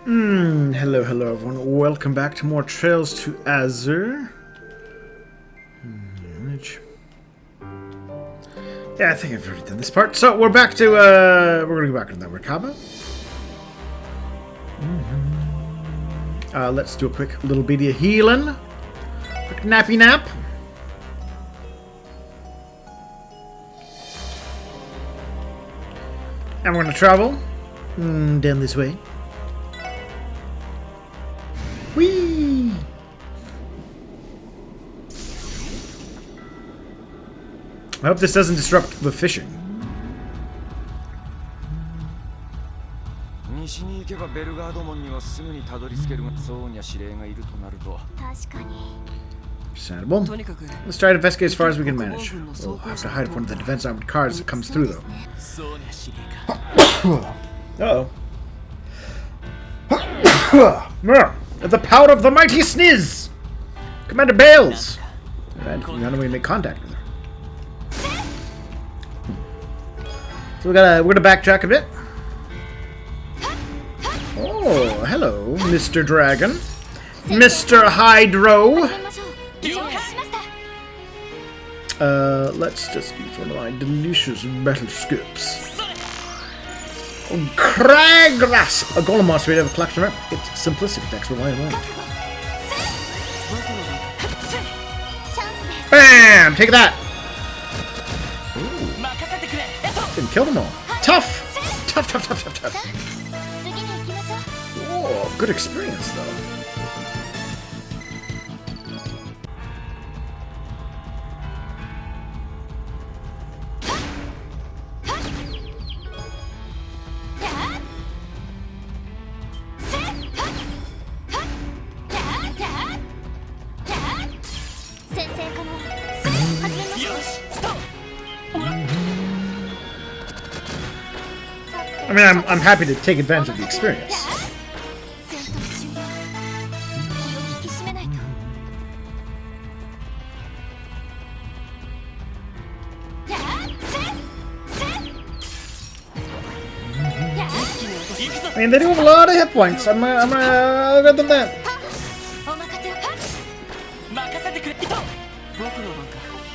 Hello everyone. Welcome back to more Trails to Azure. Yeah, I think I've already done this part. So we're back to we're gonna go back to that Merkaba. Let's do a quick little bit of healing. Quick nappy nap. And we're gonna travel down this way. Whee! I hope this doesn't disrupt the fishing. Understandable. Let's try to investigate as far as we can manage. We'll have to hide one of the defense armored cars that comes through, though. Uh-oh. The power of the mighty Sniz! Commander Bales! And none of we make contact with her. So we're gonna backtrack a bit. Oh, hello, Mr. Dragon. Mr. Hydro! Let's just use one of my delicious metal scoops. Oh, Crag Grasp! A golem monster made of a collection of its simplistic attacks rely on light. Bam! Take that! Ooh. Didn't kill them all. Tough! Tough, tough, tough, tough, tough. Oh, good experience, though. I mean, I'm happy to take advantage of the experience. I mean, they do have a lot of hit points. I'll get them that.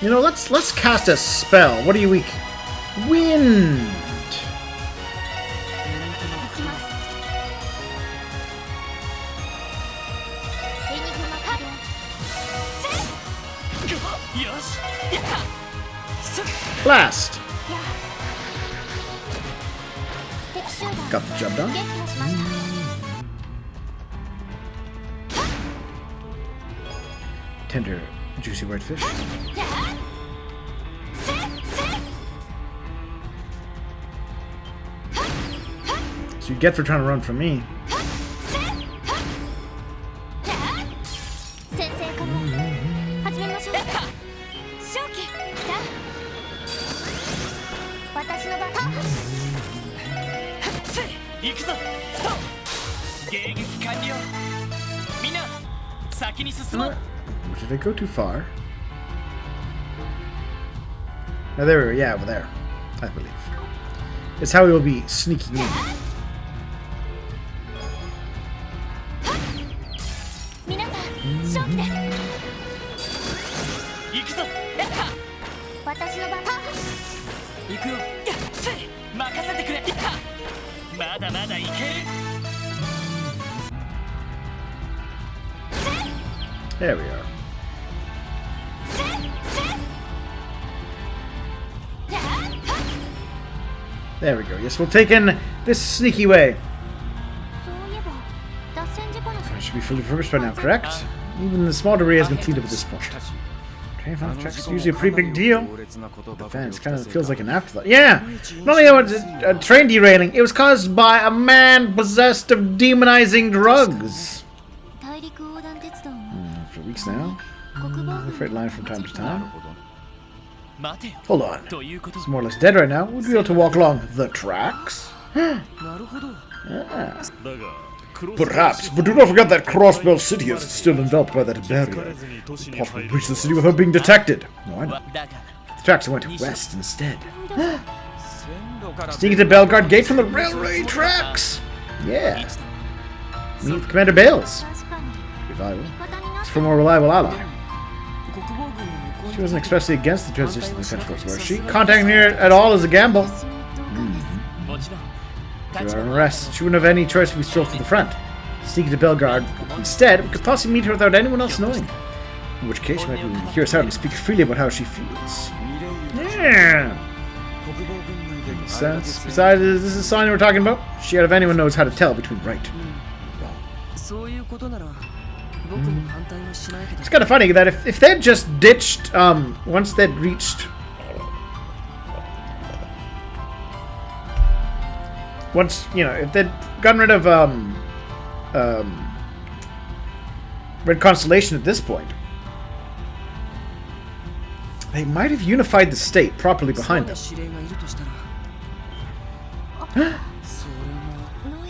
You know, let's cast a spell. What are you weak? Wind. Blast! Got the job done. Tender, juicy white fish. So you get for trying to run from me. Did I go too far? Oh, there we go. Yeah, over there. I believe. It's how we will be sneaking in. There we are. There we go. Yes, we'll take in this sneaky way. I should be fully refurbished by now, correct? Even the small debris has been cleaned up at this point. Train checks is usually a pretty big deal. Defense kind of feels like an afterthought. Yeah! Not only was it a train derailing, it was caused by a man possessed of demonizing drugs. For weeks now. The freight line from time to time. Hold on. It's more or less dead right now. Would we be able to walk along the tracks? Yeah. Perhaps, but do not forget that Crossbell City is still enveloped by that barrier. It's possible to reach the city without being detected. No, I know. The tracks went west instead. Sneaking to Belgard Gate from the railway tracks. Yeah. Meet with Commander Bales. Be valuable. It's for a more reliable ally. She wasn't expressly against the transition to the Defense Force, was she? Contacting her at all is a gamble. Through our unrest, she wouldn't have any choice if we strolled to the front. Sneaking to Belgrade. Instead, we could possibly meet her without anyone else knowing. In which case, she might be able to hear us out and speak freely about how she feels. Yeah. Makes sense. Besides, is this a sign we're talking about? She out of anyone knows how to tell between right and wrong. It's kind of funny that if they'd just ditched, once they'd reached... Once, you know, if they'd gotten rid of, Red Constellation at this point, they might have unified the state properly behind them.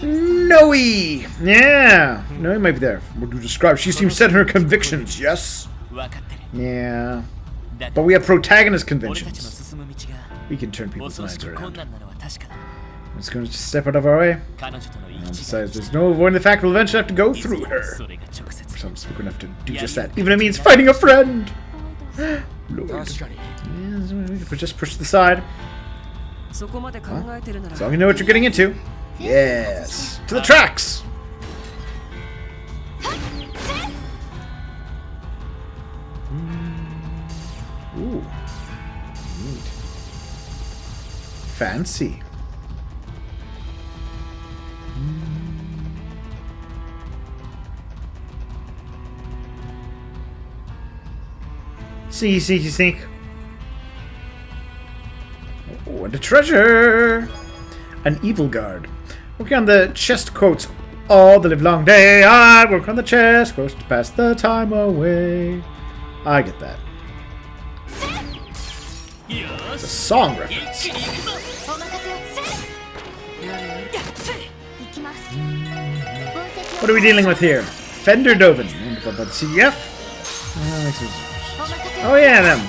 Noe! Yeah! Noe might be there. What do you describe? She seems set in her convictions, yes? Yeah. But we have protagonist conventions. We can turn people's minds around. I'm just going to step out of our way. And besides, there's no avoiding the fact we'll eventually have to go through her. Sometimes we're going to have to do just that. Even if it means fighting a friend! Lord. Yes, we could just push to the side. Huh? As long as you know what you're getting into. Yes! To the tracks! Ooh. Neat. Fancy. See. Oh, and a treasure! An evil guard. Working on the chest quotes all the live long day. I work on the chest quotes to pass the time away. I get that. It's a song reference. What are we dealing with here? Fender Dovin. About the CDF? Oh yeah, them.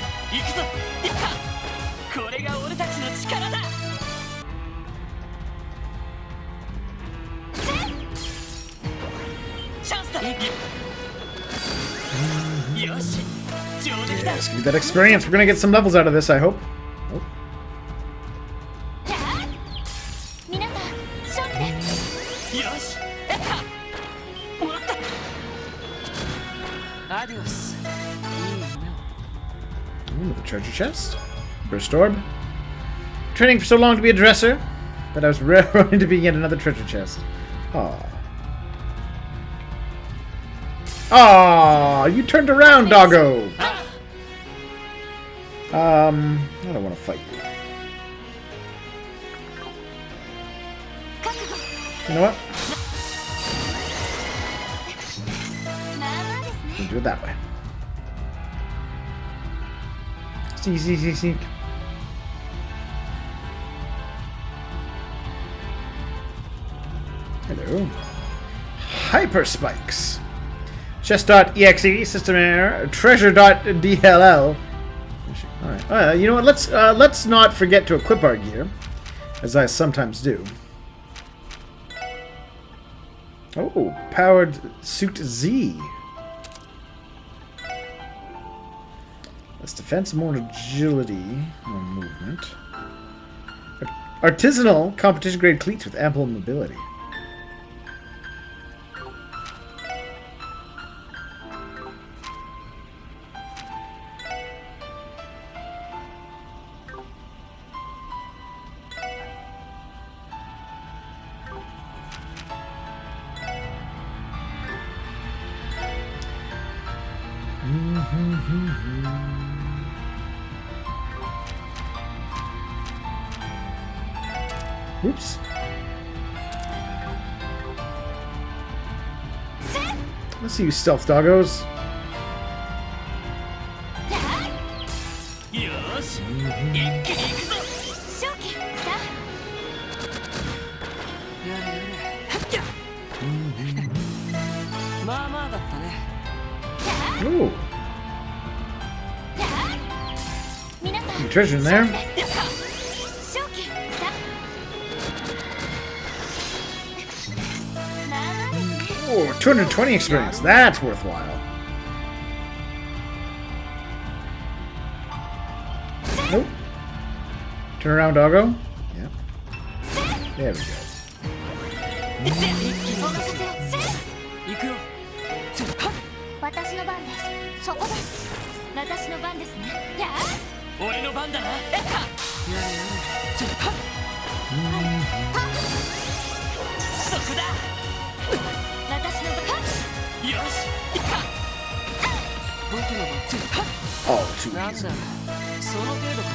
Yes, give me that experience. We're gonna get some levels out of this, I hope. Oh. Another treasure chest. Burst orb. Training for so long to be a dresser, but I was railroading to be yet another treasure chest. Aww. Aww, you turned around, doggo! I don't want to fight you. You know what? We'll do it that way. See. Hello. Hyper spikes. Chest.exe, system error, treasure.dll. Alright. You know what? Let's not forget to equip our gear, as I sometimes do. Oh, powered suit Z. Less defense, more agility, more movement. Artisanal competition grade cleats with ample mobility. Oops. Let's see you stealth doggos. Ooh. Some treasure in there. Oh, 220 experience. That's worthwhile. Nope. Turn around, doggo. Yep. There we go. Oh, too easy.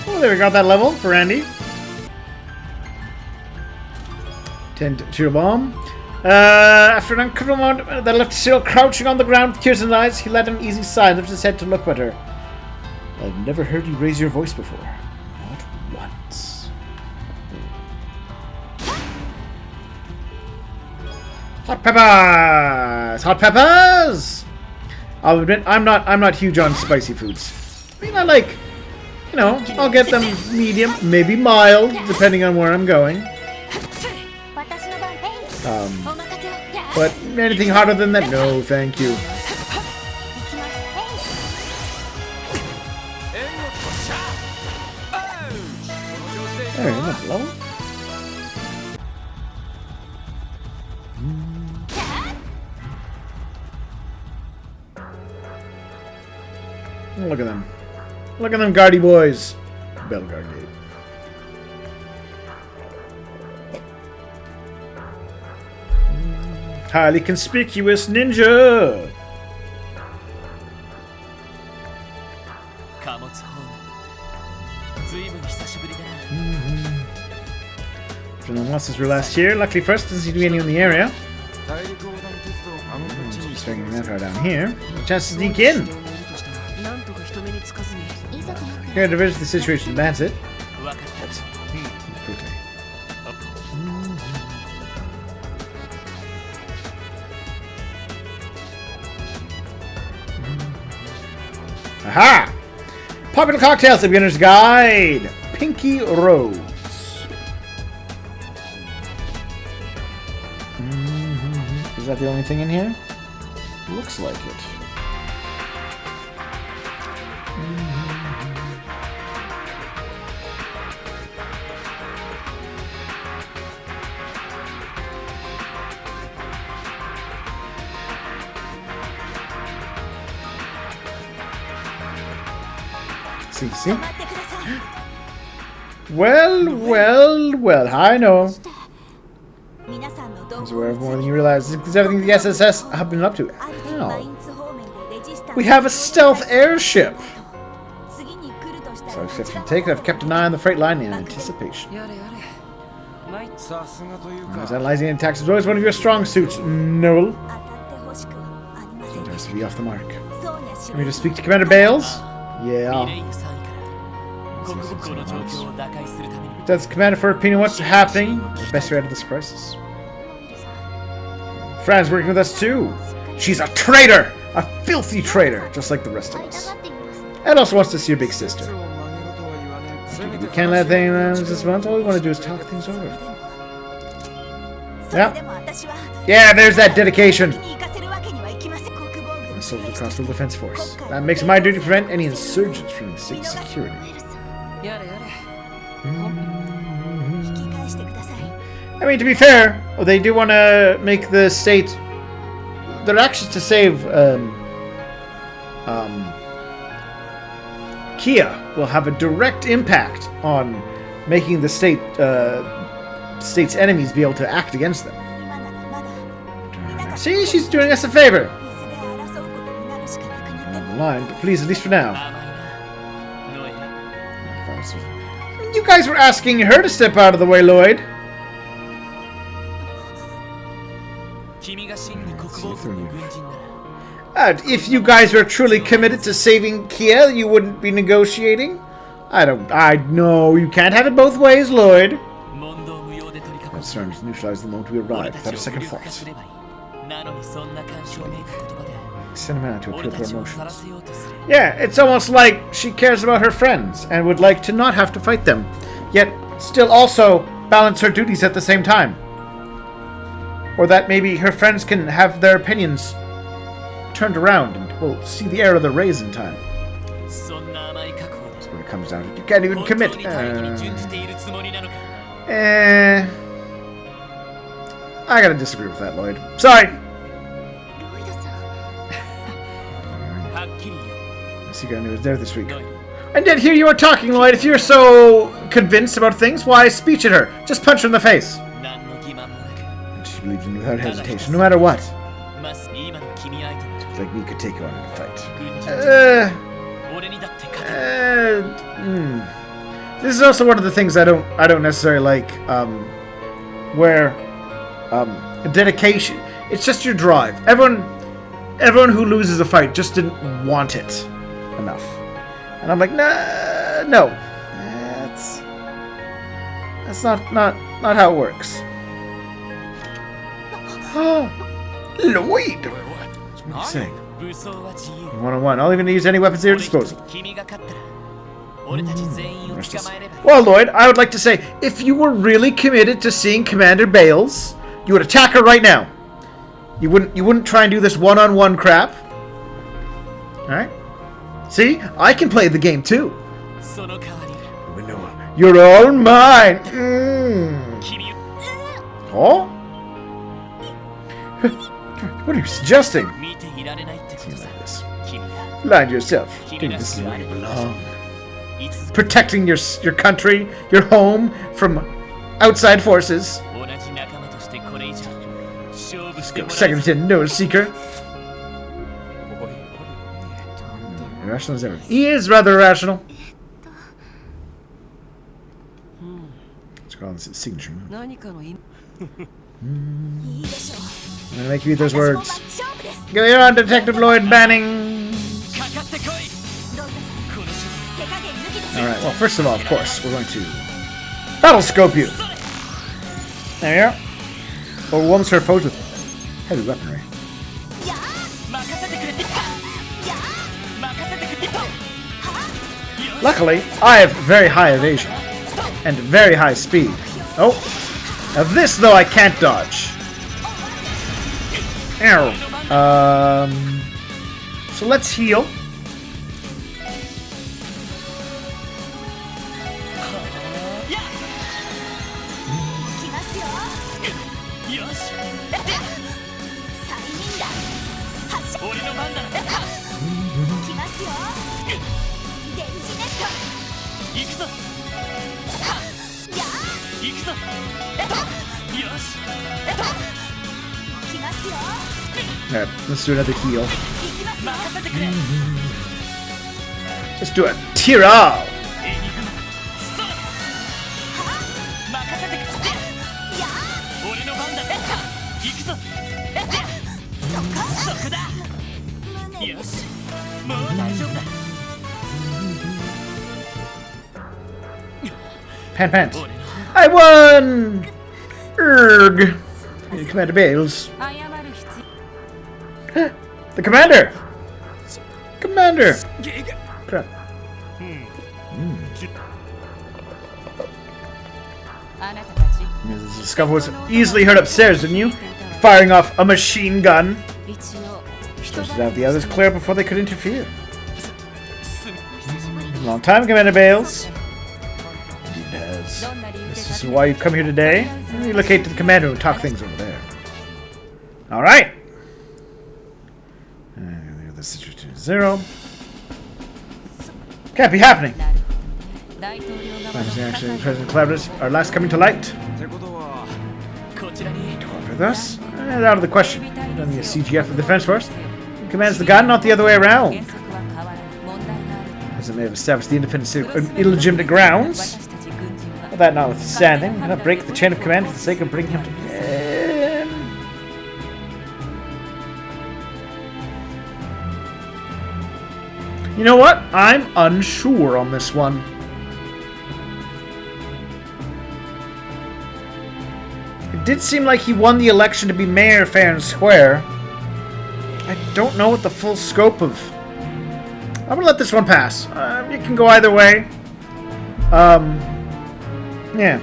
Oh, there we got that level for Andy. 10 to a bomb. After an uncomfortable moment that left Cyril crouching on the ground with tears in his eyes, he let an easy sigh, lifted his head to look at her. I've never heard you raise your voice before. Not once. Hot peppers! Hot peppers! I'll admit, I'm not huge on spicy foods. I mean, I like, you know, I'll get them medium, maybe mild, depending on where I'm going. But anything hotter than that, no, thank you. There, enough level. Look at them. Look at them guardy boys. Belguard Gate. Highly conspicuous ninja. Once is last here. Luckily first, doesn't seem to be anyone in the area. Just swinging that far down here. Chance to sneak in. Here to visit the situation demands it. Let's quickly. Aha! Popular cocktails, the beginner's guide. Pinky Rose. Is that the only thing in here? Looks like it. See? Well, I know. He's aware of more than you realize. This is everything the SSS have been up to. How? We have a stealth airship! So except for the take, I've kept an eye on the freight line in anticipation. As analyzing attacks is always one of your strong suits, Noel. Sometimes to be off the mark. Can we just speak to Commander Bales? Yeah. Does Commander for opinion what's happening? The best way out of this crisis. Fran's working with us too. She's a traitor! A filthy traitor, just like the rest of us. And also wants to see your big sister. We can't let things this month. All we want to do is talk things over. Yeah, there's that dedication. A soldier across the defense force. That makes it my duty to prevent any insurgents from the state's security. I mean, to be fair, they do want to make the state... Their actions to save Kia will have a direct impact on making the state's enemies be able to act against them. See, she's doing us a favor. On the line, but please, at least for now. You guys were asking her to step out of the way, Lloyd. If you guys were truly committed to saving Kia, you wouldn't be negotiating. I know you can't have it both ways, Lloyd. That's starting to neutralize the moment we arrive without a second thought. Send him out to appeal to her emotions. Yeah, it's almost like she cares about her friends and would like to not have to fight them, yet still also balance her duties at the same time. Or that maybe her friends can have their opinions turned around and will see the error of the rays in time. That's what it comes down to. You can't even commit. I gotta disagree with that, Lloyd. Sorry. I see I knew it was there this week. I did hear you were talking, Lloyd. If you're so convinced about things, why speech at her? Just punch her in the face. And she believed in you without hesitation, no matter what. Like me could take you on in a fight. This is also one of the things I don't necessarily like. Where dedication. It's just your drive. Everyone who loses a fight just didn't want it enough. And I'm like, nah, no. That's not how it works. Lloyd! That's what he's saying. One-on-one. I'll even use any weapons at your disposal. Well, Lloyd, I would like to say, if you were really committed to seeing Commander Bales, you would attack her right now. You wouldn't try and do this one-on-one crap. Alright? See? I can play the game too. You're all mine! Oh? What are you suggesting? Lie to yourself. Think this is where you belong. Protecting your country, your home, from outside forces. Let's go. Second Lieutenant Noah Seeker. Irrational as ever. He is rather irrational. Let's call this his signature move. I'm gonna make you eat those words. Go here on, Detective Lloyd Banning. Alright, well, first of all, of course, we're going to battle scope you. There you are. Overwhelms her foes with heavy weaponry. Luckily, I have very high evasion and very high speed. Oh, now this though I can't dodge. Ow. So let's heal. Alright, let's do another heal. Let's do a Tira! Pants. I won! Erg! Commander Bales. The commander! Commander! Crap. This discovery was easily heard upstairs, didn't you? Firing off a machine gun. Supposed to have the others clear before they could interfere. Long time, Commander Bales. Indeed it has. This is why you've come here today. Relocate to the commander and talk things over there. Alright. The situation is 0. Can't be happening. Actually, President collaborators are last coming to light. With us? Out of the question. Done the CGF of the Defense Force. He commands the gun, not the other way around. As it may have established the independent city on illegitimate grounds. But that notwithstanding, I'm gonna break the chain of command for the sake of bringing him to end. You know what? I'm unsure on this one. It did seem like he won the election to be mayor fair and square. I don't know what the full scope of... I'm gonna let this one pass. It can go either way. Yeah.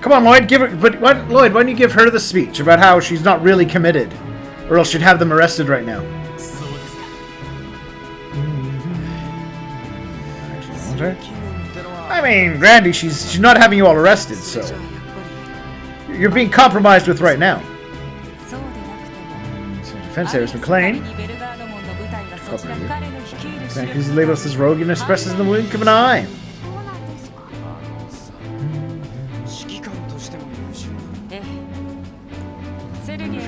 Come on, Lloyd, give her. But what, Lloyd? Why don't you give her the speech about how she's not really committed, or else she'd have them arrested right now? I mean, Grandy, she's not having you all arrested, so you're being compromised with right now. So defense heiress McLean. He's labeled as rogue and expresses in the wink of an eye.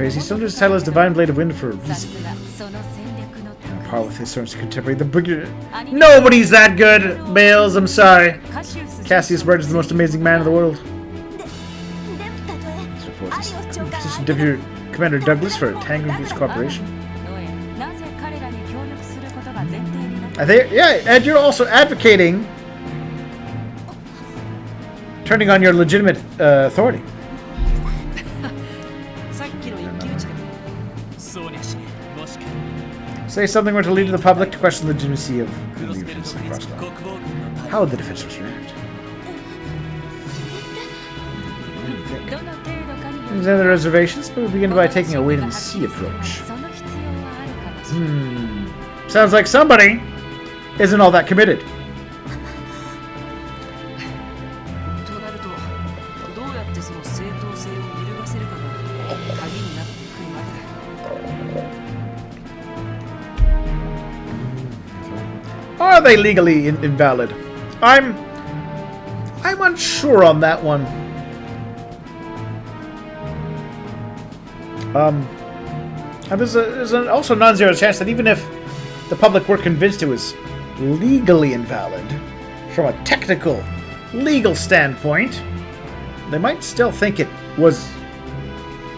He still under his title as Divine Blade of Wind for a reason. Par with his swords contemporary. The brigadier. Nobody's that good, Bales. I'm sorry. Cassius Bird is the most amazing man in the world. Position Deputy Commander Douglas for Tango Beach Cooperation. I think, yeah, Ed, you're also advocating turning on your legitimate authority. Say something were to lead to the public to question the legitimacy of the allegiance and crossbow. How would the defenders react? There's other reservations, but we'll begin by taking a wait-and-see approach. Sounds like somebody isn't all that committed. Are they legally invalid? I'm unsure on that one. And there's also a non-zero chance that even if the public were convinced it was legally invalid, from a technical, legal standpoint, they might still think it was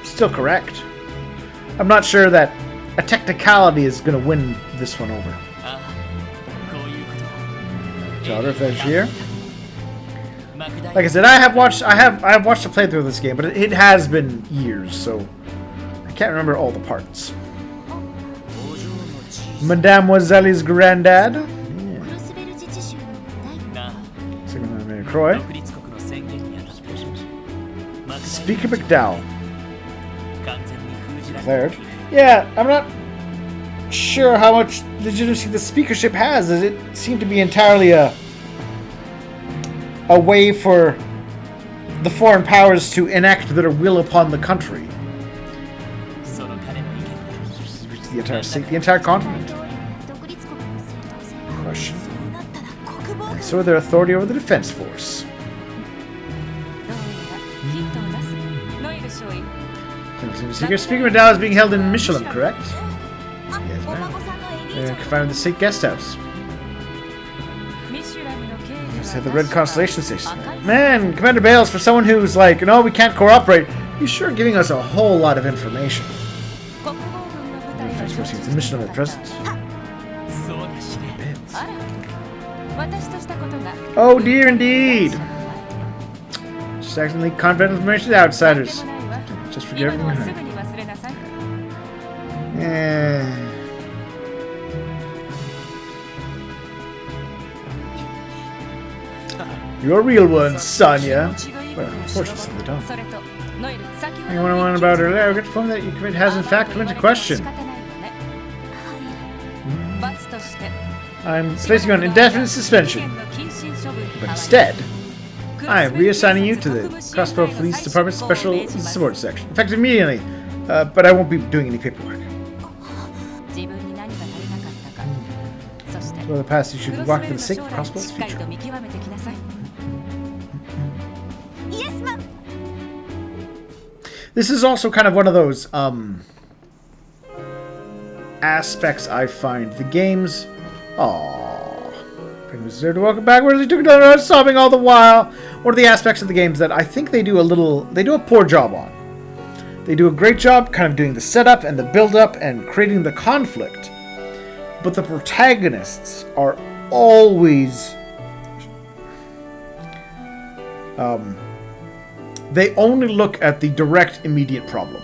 still correct. I'm not sure that a technicality is going to win this one over. Daughter of Azure. Like I said, I have watched a playthrough of this game, but it has been years, so I can't remember all the parts. Mademoiselle's granddad. Yeah. Second Mary Croy. Speaker McDowell. Declared. Yeah, I'm not sure how much legitimacy the speakership has, as it seemed to be entirely a way for the foreign powers to enact their will upon the country. The entire state, the entire continent. Question. And so their authority over the defense force. Speaker McDowell is being held in Michelin, correct? Yes, ma'am. Confined to the state guest house. The Red Constellation Station. Man, Commander Bales, for someone who's like, no, we can't cooperate, you're sure giving us a whole lot of information. The defense force seems the mission of at present. Oh dear, indeed. Just accidentally confident information to outsiders. Just forget everything we heard. Yeah. You're a real one, Sonya. Well, unfortunately, they don't. Anyone I want about earlier? I get from that you commit has in fact come into question. I'm placing you on indefinite suspension. But instead, I am reassigning you to the Crossbow Police Department Special Support Section. Effective immediately. But I won't be doing any paperwork. For the past, you should be walking for the sake of Crossbow's future. This is also kind of one of those aspects I find the games. Aww. Was there to welcome back where they took another sobbing all the while. One of the aspects of the games that I think they do a poor job on. They do a great job kind of doing the setup and the build-up and creating the conflict. But the protagonists are always they only look at the direct, immediate problem.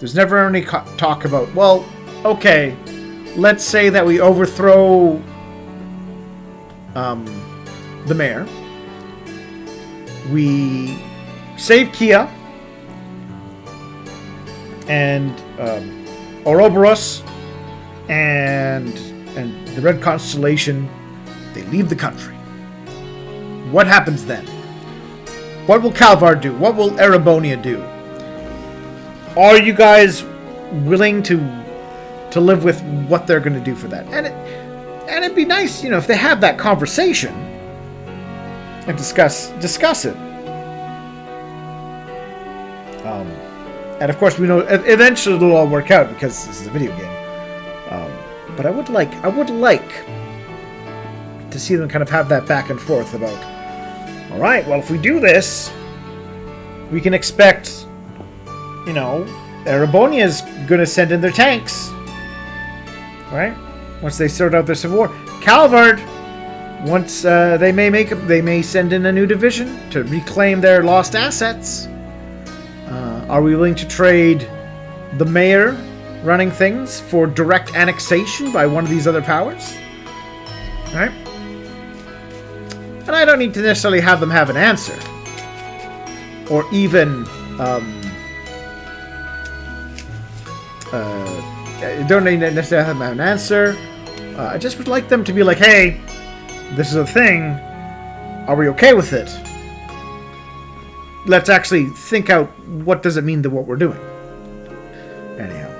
There's never any talk about, well, okay, let's say that we overthrow the mayor. We save Kia and Ouroboros and the Red Constellation, they leave the country. What happens then? What will Calvar do? What will Erebonia do? Are you guys willing to live with what they're going to do for that? And it'd be nice, if they have that conversation and discuss it. And of course, we know eventually it'll all work out because this is a video game. But I would like to see them kind of have that back and forth about, all right, well, if we do this, we can expect, Erebonia's going to send in their tanks, right? Once they sort out their civil war. Calvard, once they may send in a new division to reclaim their lost assets. Are we willing to trade the mayor running things for direct annexation by one of these other powers? All right? And I don't need to necessarily have them have an answer. Or even... don't need to necessarily have them have an answer. I just would like them to be like, hey, this is a thing. Are we okay with it? Let's actually think out what does it mean to what we're doing. Anyhow.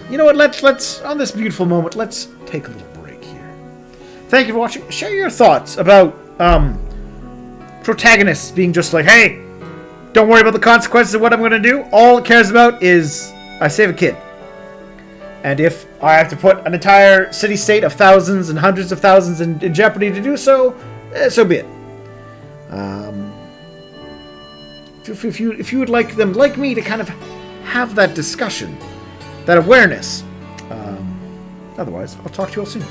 You know what? Let's on this beautiful moment, let's take a little break here. Thank you for watching. Share your thoughts about protagonists being just like, hey, don't worry about the consequences of what I'm going to do. All it cares about is I save a kid. And if I have to put an entire city-state of thousands and hundreds of thousands in jeopardy to do so, so be it. If you would like them, like me, to kind of have that discussion, that awareness. Otherwise, I'll talk to you all soon.